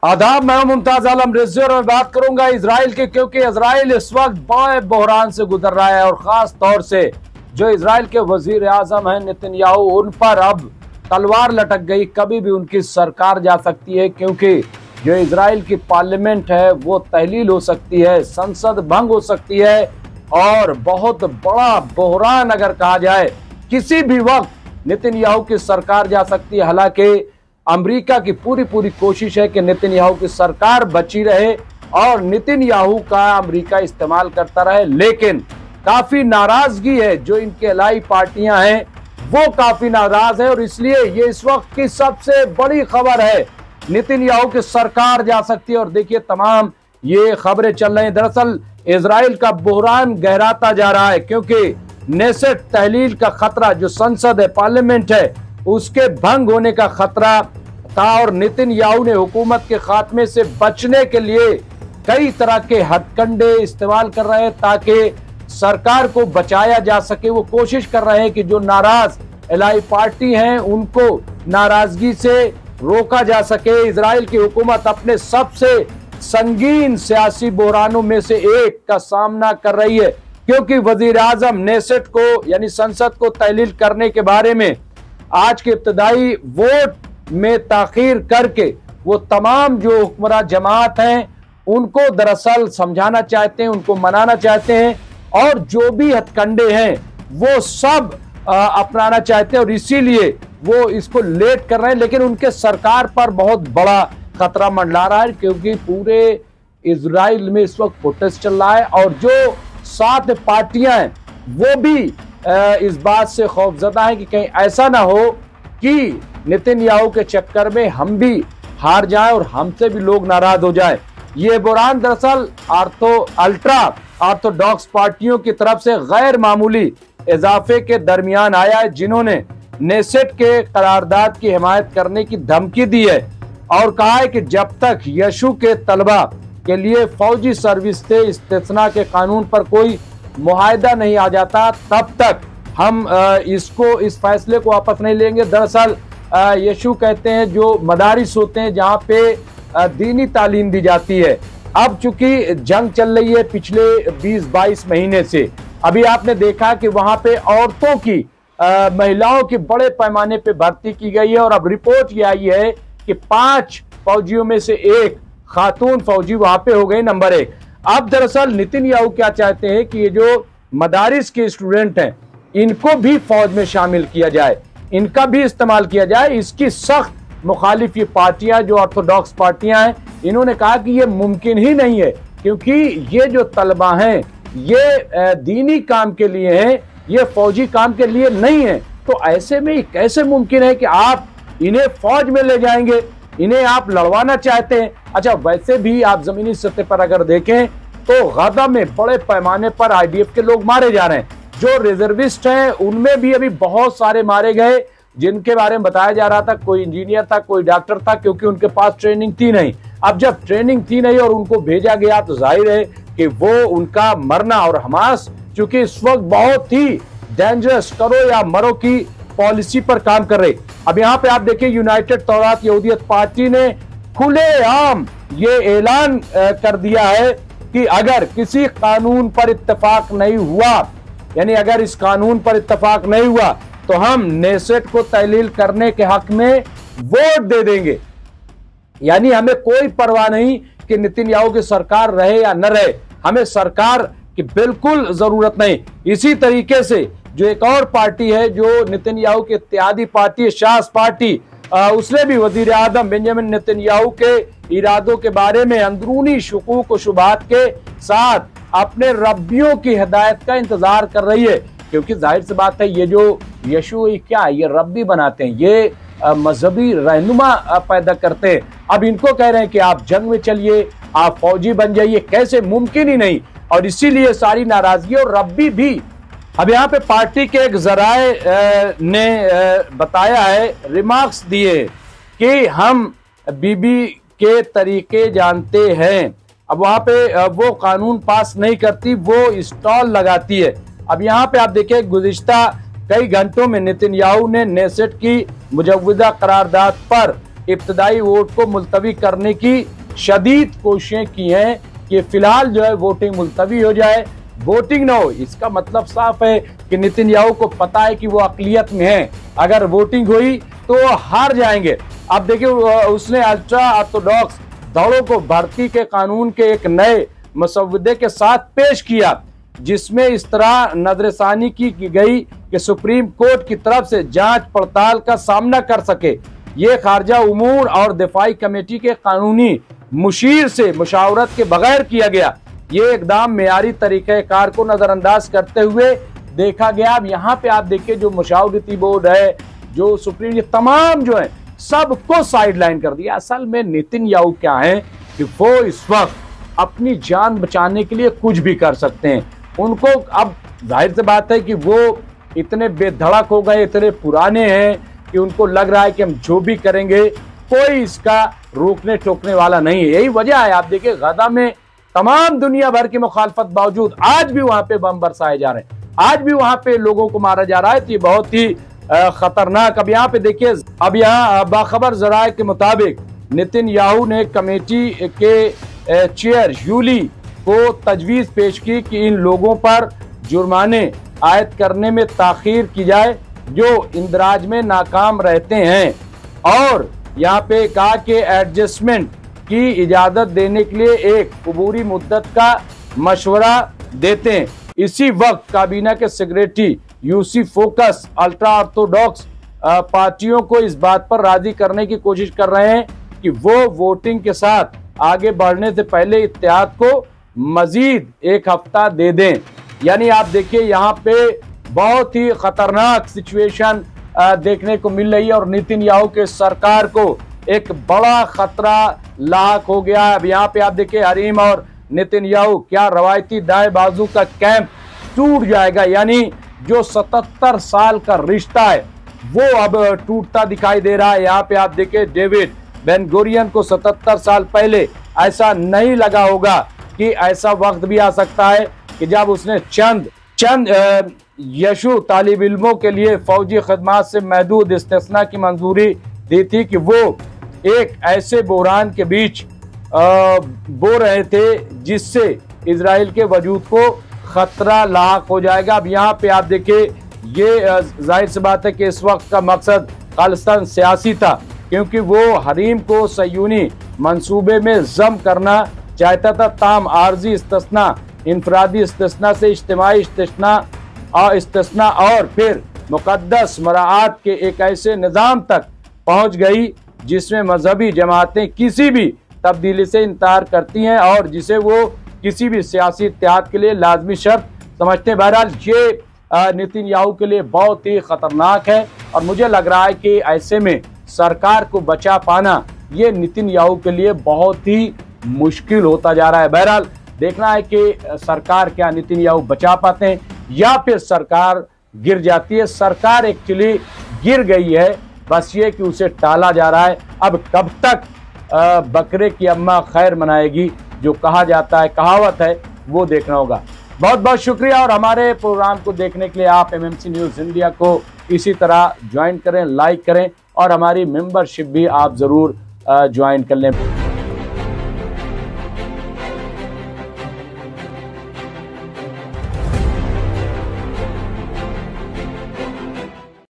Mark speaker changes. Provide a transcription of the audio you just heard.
Speaker 1: आदाब, मैं मुमताज आलम रिजवी और मैं बात करूंगा इजराइल की, क्योंकि इजराइल इस वक्त बड़े बहरान से गुजर रहा है और खास तौर से जो इजराइल के वजीर आजम हैं नेतन्याहू, उन पर अब तलवार लटक गई। कभी भी उनकी सरकार जा सकती है, क्योंकि जो इजराइल की पार्लियामेंट है वो तहलील हो सकती है, संसद भंग हो सकती है और बहुत बड़ा बहरान अगर कहा जाए किसी भी वक्त नेतन्याहू की सरकार जा सकती है। हालांकि अमेरिका की पूरी कोशिश है कि नेतन्याहू की सरकार बची रहे और नेतन्याहू का अमेरिका इस्तेमाल करता रहे, लेकिन काफी नाराजगी है। जो इनके अलाई पार्टियां हैं वो काफी नाराज है और इसलिए ये इस वक्त की सबसे बड़ी खबर है, नेतन्याहू की सरकार जा सकती है। और देखिए तमाम ये खबरें चल रही हैं। दरअसल इजराइल का बहरान गहराता जा रहा है, क्योंकि नेसेट तहलील का खतरा, जो संसद है, पार्लियामेंट है, उसके भंग होने का खतरा था और नेतन्याहू ने हुकूमत के खात्मे से बचने के लिए कई तरह के हथकंडे इस्तेमाल कर रहे हैं ताकि सरकार को बचाया जा सके। वो कोशिश कर रहे हैं कि जो नाराज इलाही पार्टी हैं उनको नाराजगी से रोका जा सके। इजराइल की हुकूमत अपने सबसे संगीन सियासी बहरानों में से एक का सामना कर रही है, क्योंकि वजीर आजम नेसेट को यानी संसद को तहलील करने के बारे में आज के इब्तदाई वोट में ताखीर करके वो तमाम जो हुक्मरान जमात हैं उनको दरअसल समझाना चाहते हैं, उनको मनाना चाहते हैं और जो भी हथकंडे हैं वो सब अपनाना चाहते हैं और इसीलिए वो इसको लेट कर रहे हैं। लेकिन उनके सरकार पर बहुत बड़ा खतरा मंडरा रहा है, क्योंकि पूरे इजराइल में इस वक्त प्रोटेस्ट चल रहा है और जो 7 पार्टियां हैं वो भी इस बात से खौफजदा है कि कहीं ऐसा ना हो कि नेतन्याहू के चक्कर में हम भी हार जाएं और हमसे भी लोग नाराज हो जाएं। ये बहरान दरअसल अल्ट्रा ऑर्थोडॉक्स पार्टियों की तरफ से गैर मामूली इजाफे के दरमियान आया है, जिन्होंने नेसेट के करारदाद की हिमायत करने की धमकी दी है और कहा है कि जब तक यशु के तलबा के लिए फौजी सर्विस से इस्तिस्ना के कानून पर कोई मुआहदा नहीं आ जाता, तब तक हम इस फैसले को वापस नहीं लेंगे। दरअसल यशु कहते हैं जो मदारिस होते हैं जहाँ पे दीनी तालीम दी जाती है। अब चूंकि जंग चल रही है पिछले 20-22 महीने से, अभी आपने देखा कि वहां पे औरतों की महिलाओं की बड़े पैमाने पे भर्ती की गई है और अब रिपोर्ट ये आई है कि 5 फौजियों में से एक खातून फौजी वहां पे हो गई नंबर 1। अब दरअसल नेतन्याहू क्या चाहते हैं कि ये जो मदारिस के स्टूडेंट हैं इनको भी फौज में शामिल किया जाए, इनका भी इस्तेमाल किया जाए। इसकी सख्त मुखालिफ ये पार्टियां, जो ऑर्थोडॉक्स पार्टियां हैं, इन्होंने कहा कि ये मुमकिन ही नहीं है, क्योंकि ये जो तलबा हैं ये दीनी काम के लिए हैं, ये फौजी काम के लिए नहीं है। तो ऐसे में कैसे मुमकिन है कि आप इन्हें फौज में ले जाएंगे, इन्हें आप लड़वाना चाहते हैं। अच्छा, वैसे भी आप जमीनी सतह पर अगर देखें तो गजा में बड़े पैमाने पर आईडीएफ के लोग मारे जा रहे हैं। जो रिजर्विस्ट हैं उनमें भी अभी बहुत सारे मारे गए, जिनके बारे में बताया जा रहा था कोई इंजीनियर था, कोई डॉक्टर था, क्योंकि उनके पास ट्रेनिंग थी नहीं। अब जब ट्रेनिंग थी नहीं और उनको भेजा गया तो जाहिर है कि वो उनका मरना, और हमास चूंकि इस वक्त बहुत ही डेंजरस करो या मरो की पॉलिसी पर काम कर रहे। अब यहाँ पे आप देखिए यूनाइटेड तौरात यहूदियत पार्टी ने खुलेआम ये ऐलान कर दिया है कि अगर किसी कानून पर इत्तेफाक नहीं हुआ, यानी अगर इस कानून पर इत्तेफाक नहीं हुआ तो हम नेसेट को तहलील करने के हक में वोट दे देंगे। यानी हमें कोई परवाह नहीं कि नेतन्याहू की सरकार रहे या न रहे, हमें सरकार की बिल्कुल जरूरत नहीं। इसी तरीके से जो एक और पार्टी है जो नेतन्याहू की इत्तेहादी पार्टी है, शास पार्टी, उसने भी वजीर आजम बेंजामिन नेतन्याहू के इरादों के बारे में अंदरूनी शुकूक व शुबहात के साथ अपने रब्बियों की हिदायत का इंतजार कर रही है, क्योंकि जाहिर सी बात है ये जो यशु क्या है, ये रब्बी बनाते हैं, ये मजहबी रहनुमा पैदा करते हैं। अब इनको कह रहे हैं कि आप जंग में चलिए, आप फौजी बन जाइए, कैसे, मुमकिन ही नहीं। और इसीलिए सारी नाराजगी और रब्बी भी। अब यहाँ पे पार्टी के एक जराए ने बताया है, रिमार्क्स दिए कि हम बीबी के तरीके जानते हैं। अब वहां पे वो कानून पास नहीं करती, वो स्टॉल लगाती है। अब यहाँ पे आप देखिए गुज़िश्ता कई घंटों में नेतन्याहू ने नेसेट की मुजव्वदा करारदाद पर इब्तदाई वोट को मुलतवी करने की शदीद कोशिशें की हैं कि फिलहाल जो है वोटिंग मुलतवी हो जाए, वोटिंग ना हो। इसका मतलब साफ है कि नेतन्याहू को पता है कि वो अक़लियत में है, अगर वोटिंग हुई तो वो हार जाएंगे। अब देखिए उसने अल्ट्रा ऑर्थोडॉक्स दलों को भर्ती के कानून के एक नए मसौदे के साथ पेश किया, जिसमें इस तरह नजरसानी की गई कि सुप्रीम कोर्ट की तरफ से जांच पड़ताल का सामना कर सके। ये खारजा उमूर और दिफाई कमेटी के कानूनी मुशीर से मुशावरत के बगैर किया गया। ये इकदाम मेयारी तरीक़ेकार को नजरअंदाज करते हुए देखा गया। अब यहाँ पे आप देखिए जो मुशावरती बोर्ड है, जो सुप्रीम, ये तमाम जो है सबको साइडलाइन कर दिया। असल में नेतन्याहू क्या है कि वो इस वक्त अपनी जान बचाने के लिए कुछ भी कर सकते हैं। उनको अब जाहिर सी बात है कि वो इतने बेधड़क हो गए, इतने पुराने हैं कि उनको लग रहा है कि हम जो भी करेंगे कोई इसका रोकने टोकने वाला नहीं है। यही वजह है, आप देखिए गजा में तमाम दुनिया भर की मुखालफत बावजूद आज भी वहां पे बम बरसाए जा रहे हैं, आज भी वहां पे लोगों को मारा जा रहा है। तो ये बहुत ही खतरनाक। अब यहाँ पे देखिए, अब यहाँ बाखबर जराये के मुताबिक नेतन्याहू ने कमेटी के चेयर यूली को तजवीज पेश की कि इन लोगों पर जुर्माने आयद करने में ताखीर की जाए जो इंदराज में नाकाम रहते हैं, और यहाँ पे कहा कि एडजस्टमेंट की इजाजत देने के लिए एक अबूरी मुद्दत का मशवरा देते हैं। इसी वक्त काबीना के secretary UC focus ultra Orthodox पार्टियों को इस बात पर राजी करने की कोशिश कर रहे हैं कि वो वोटिंग के साथ आगे बढ़ने से पहले इत्तेहाद को मजीद एक हफ्ता दे दें। यानी आप देखिए यहाँ पे बहुत ही खतरनाक सिचुएशन देखने को मिल रही है और नेतन्याहू के सरकार को एक बड़ा खतरा लाक हो गया है। अब यहाँ पे आप देखिए हरीम और नेतन्याहू, क्या रवायती दाएं बाजू का कैंप टूट जाएगा। यानी जो 77 साल का रिश्ता है वो अब टूटता दिखाई दे रहा है। यहाँ पे आप देखिए डेविड बेन गुरियन को 77 साल पहले ऐसा नहीं लगा होगा कि ऐसा वक्त भी आ सकता है कि जब उसने चंद यशु तालिब इल्मों के लिए फौजी खदमात से महदूद इस्तिस्ना की मंजूरी दी थी कि वो एक ऐसे बहरान के बीच बो रहे थे जिससे इजराइल के वजूद को खतरा लाक हो जाएगा। अब यहाँ पे आप देखिए ये जाहिर सी बात है कि इस वक्त का मकसद खालिस्तान सियासी था, क्योंकि वो हरीम को सयूनी मंसूबे में जम करना चाहता था। ताम आर्जी इस्तिस्ना, इनफरादी इस्तिस्ना से इज्तिमाई इस्तिस्ना और फिर मुकद्दस मराआत के एक ऐसे निज़ाम तक पहुँच गई जिसमें मजहबी जमातें किसी भी तब्दीली से इंकार करती हैं और जिसे वो किसी भी सियासी इत्तेहाद के लिए लाजमी शर्त समझते हैं। बहरहाल ये नेतन्याहू के लिए बहुत ही खतरनाक है और मुझे लग रहा है कि ऐसे में सरकार को बचा पाना ये नेतन्याहू के लिए बहुत ही मुश्किल होता जा रहा है। बहरहाल देखना है कि सरकार क्या नेतन्याहू बचा पाते हैं या फिर सरकार गिर जाती है। सरकार एक्चुअली गिर गई है, बस ये कि उसे टाला जा रहा है। अब कब तक बकरे की अम्मा खैर मनाएगी, जो कहा जाता है, कहावत है, वो देखना होगा। बहुत बहुत शुक्रिया और हमारे प्रोग्राम को देखने के लिए आप एमएमसी न्यूज़ इंडिया को इसी तरह ज्वाइन करें, लाइक करें और हमारी मेंबरशिप भी आप ज़रूर ज्वाइन कर लें।